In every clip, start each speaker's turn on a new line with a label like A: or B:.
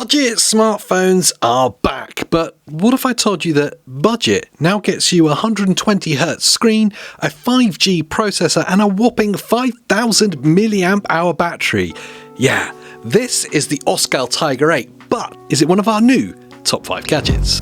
A: Budget smartphones are back, but what if I told you that budget now gets you a 120Hz screen, a 5G processor and a whopping 5000 milliamp hour battery? Yeah, this is the Oscal Tiger 8, but is it one of our new top 5 gadgets?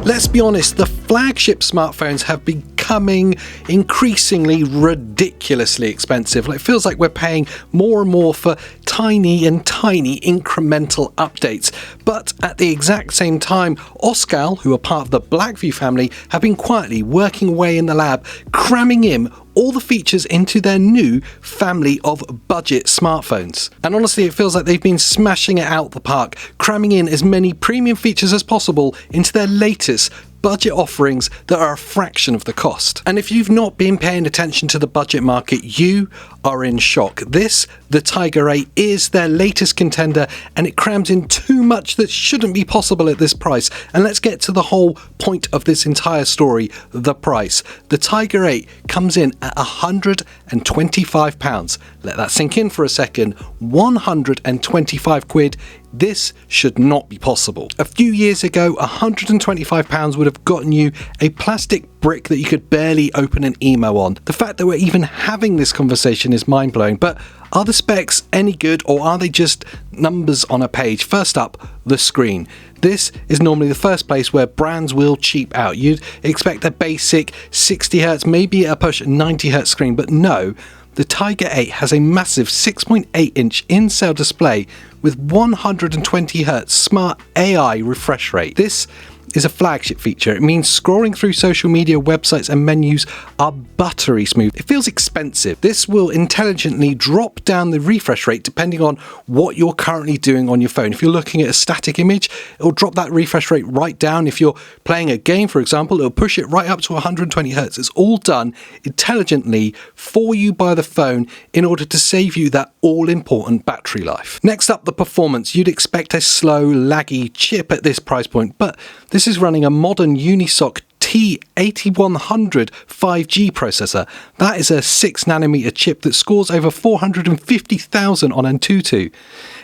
A: Let's be honest, the flagship smartphones have becoming increasingly ridiculously expensive. It feels like we're paying more and more for tiny incremental updates. But at the exact same time, Oscal, who are part of the Blackview family, have been quietly working away in the lab, cramming in all the features into their new family of budget smartphones. And honestly, it feels like they've been smashing it out the park, cramming in as many premium features as possible into their latest budget offerings that are a fraction of the cost. And if you've not been paying attention to the budget market, you are in shock. This, the Tiger 8, is their latest contender, and it crams in too much that shouldn't be possible at this price. And let's get to the whole point of this entire story, the price. The Tiger 8 comes in at £125. Let that sink in for a second. 125 quid. This should not be possible. A few years ago, £125 would have gotten you a plastic brick that you could barely open an email on. The fact that we're even having this conversation is mind-blowing, but are the specs any good, or are they just numbers on a page? First up, the screen. This is normally the first place where brands will cheap out. You'd expect a basic 60Hz, maybe a push 90Hz screen, but no. The Tiger 8 has a massive 6.8-inch in-cell display with 120Hz smart AI refresh rate. This is a flagship feature. It means scrolling through social media websites and menus are buttery smooth. It feels expensive. This will intelligently drop down the refresh rate depending on what you're currently doing on your phone. If you're looking at a static image, it'll drop that refresh rate right down. If you're playing a game, for example, it'll push it right up to 120Hz. It's all done intelligently for you by the phone in order to save you that all-important battery life. Next up, the performance. You'd expect a slow, laggy chip at this price point, but this is running a modern Unisoc T8100 5G processor. That is a 6nm chip that scores over 450,000 on Antutu.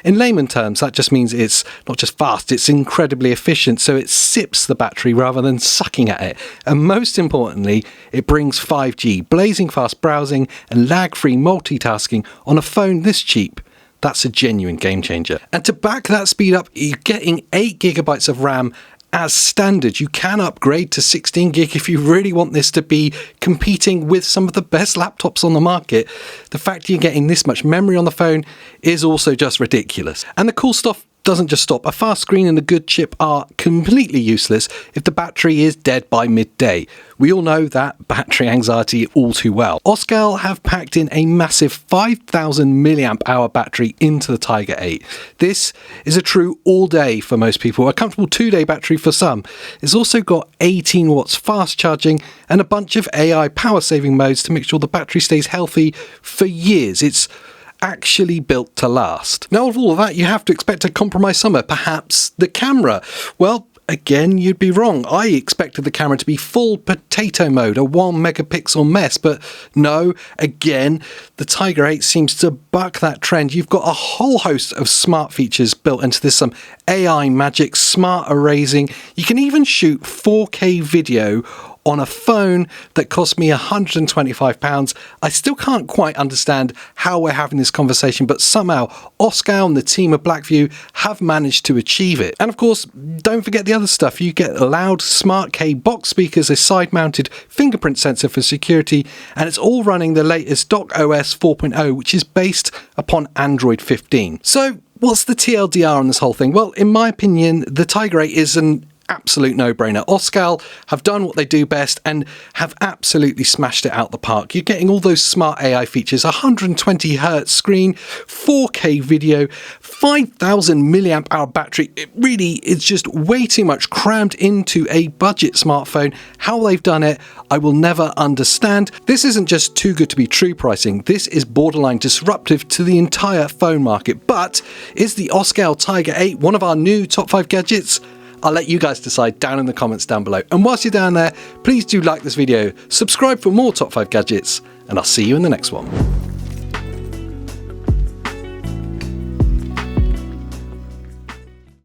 A: In layman terms, that just means it's not just fast, it's incredibly efficient, so it sips the battery rather than sucking at it. And most importantly, it brings 5G, blazing fast browsing and lag-free multitasking on a phone this cheap. That's a genuine game changer. And to back that speed up, you're getting 8GB of RAM as standard. You can upgrade to 16GB if you really want this to be competing with some of the best laptops on the market. The fact you're getting this much memory on the phone is also just ridiculous. And the cool stuff doesn't just stop. A fast screen and a good chip are completely useless if the battery is dead by midday. We all know that battery anxiety all too well. Oscal have packed in a massive 5000 milliamp hour battery into the Tiger 8. This is a true all day for most people, a comfortable 2-day battery for some. It's also got 18 watts fast charging and a bunch of AI power saving modes to make sure the battery stays healthy for years. It's actually built to last. Now, of all of that, you have to expect a compromise somewhere, perhaps the camera. Well, again, you'd be wrong. I expected the camera to be full potato mode, a 1-megapixel mess, but no, again, the Tiger 8 seems to buck that trend. You've got a whole host of smart features built into this, some AI magic, smart erasing. You can even shoot 4K video on a phone that cost me £125. I still can't quite understand how we're having this conversation, but somehow Oscal and the team of Blackview have managed to achieve it. And of course, don't forget the other stuff. You get loud Smart K box speakers, a side-mounted fingerprint sensor for security, and it's all running the latest DocOS 4.0, which is based upon Android 15. So what's the TLDR on this whole thing? Well, in my opinion, the Tiger 8 is an absolute no-brainer. Oscal have done what they do best and have absolutely smashed it out the park. You're getting all those smart AI features, 120Hz screen, 4K video, 5000 milliamp hour battery. It really is just way too much crammed into a budget smartphone. How they've done it, I will never understand. This isn't just too good to be true pricing. This is borderline disruptive to the entire phone market. But is the Oscal Tiger 8 one of our new top 5 gadgets? I'll let you guys decide down in the comments down below. And whilst you're down there, please do like this video, subscribe for more top 5 gadgets, and I'll see you in the next one.